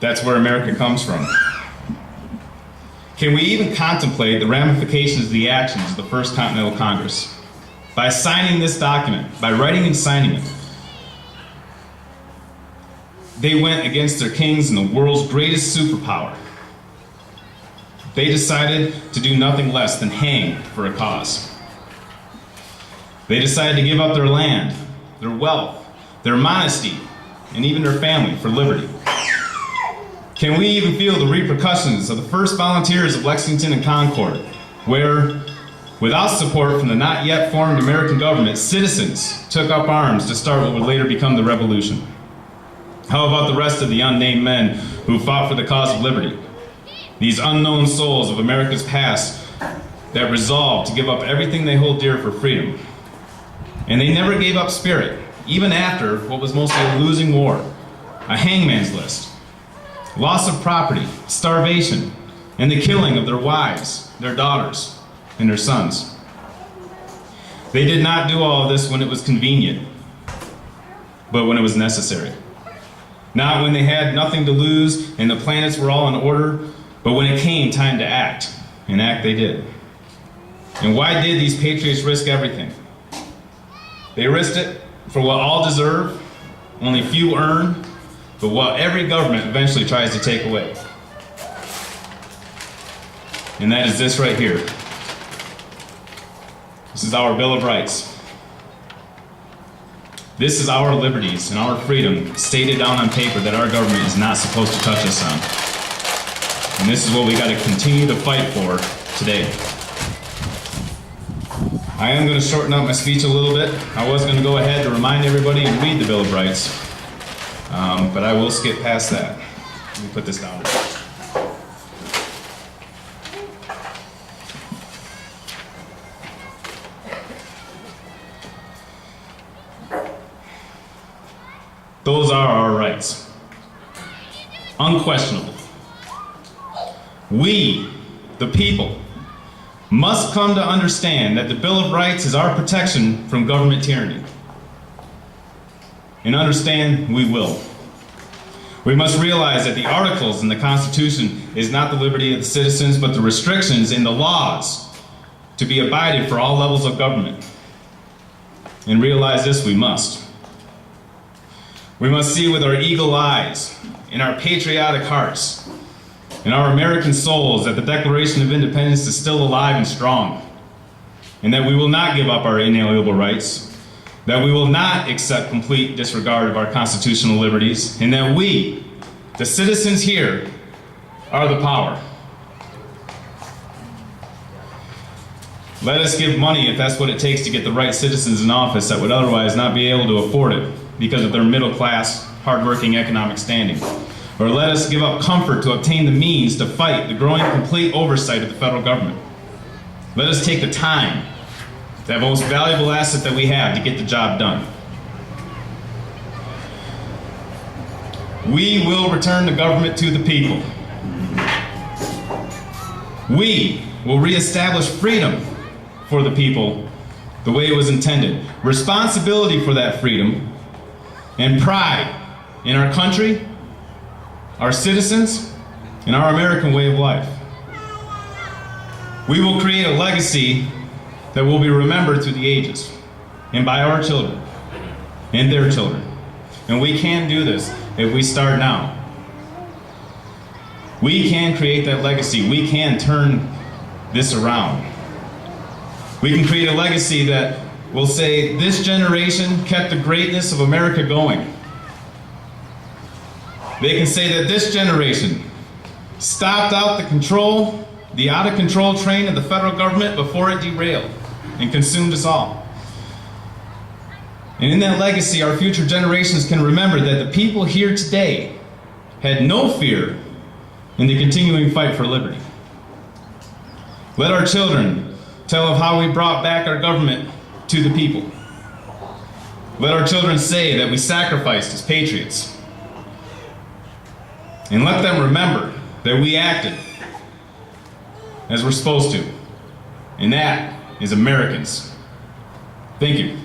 That's where America comes from. Can we even contemplate the ramifications of the actions of the First Continental Congress? By signing this document, by writing and signing it, they went against their kings and the world's greatest superpower. They decided to do nothing less than hang for a cause. They decided to give up their land, their wealth, their modesty, and even their family for liberty. Can we even feel the repercussions of the first volunteers of Lexington and Concord, where, without support from the not yet formed American government, citizens took up arms to start what would later become the Revolution? How about the rest of the unnamed men who fought for the cause of liberty? These unknown souls of America's past that resolved to give up everything they hold dear for freedom. And they never gave up spirit, even after what was mostly a losing war, a hangman's list, loss of property, starvation, and the killing of their wives, their daughters, and their sons. They did not do all of this when it was convenient, but when it was necessary. Not when they had nothing to lose and the planets were all in order, but when it came time to act, and act they did. And why did these patriots risk everything? They risked it for what all deserve, only few earn, but what every government eventually tries to take away. And that is this right here. This is our Bill of Rights. This is our liberties and our freedom stated down on paper that our government is not supposed to touch us on. And this is what we got to continue to fight for today. I am going to shorten up my speech a little bit. I was going to go ahead to remind everybody and read the Bill of Rights, but I will skip past that. Let me put this down. Those are our rights. Unquestionable. We, the people, must come to understand that the Bill of Rights is our protection from government tyranny. And understand we will. We must realize that the articles in the Constitution is not the liberty of the citizens, but the restrictions in the laws to be abided for all levels of government. And realize this we must. We must see with our eagle eyes, in our patriotic hearts, in our American souls that the Declaration of Independence is still alive and strong, and that we will not give up our inalienable rights, that we will not accept complete disregard of our constitutional liberties, and that we, the citizens here, are the power. Let us give money if that's what it takes to get the right citizens in office that would otherwise not be able to afford it because of their middle-class, hard-working economic standing. Or let us give up comfort to obtain the means to fight the growing complete oversight of the federal government. Let us take the time, that most valuable asset that we have, to get the job done. We will return the government to the people. We will reestablish freedom for the people the way it was intended. Responsibility for that freedom and pride in our country, our citizens, and our American way of life. We will create a legacy that will be remembered through the ages and by our children and their children. And we can do this if we start now. We can create that legacy. We can turn this around. We can create a legacy that will say this generation kept the greatness of America going. They can say that this generation stopped out the out-of-control train of the federal government before it derailed and consumed us all. And in that legacy, our future generations can remember that the people here today had no fear in the continuing fight for liberty. Let our children tell of how we brought back our government to the people. Let our children say that we sacrificed as patriots. And let them remember that we acted as we're supposed to. And that is Americans. Thank you.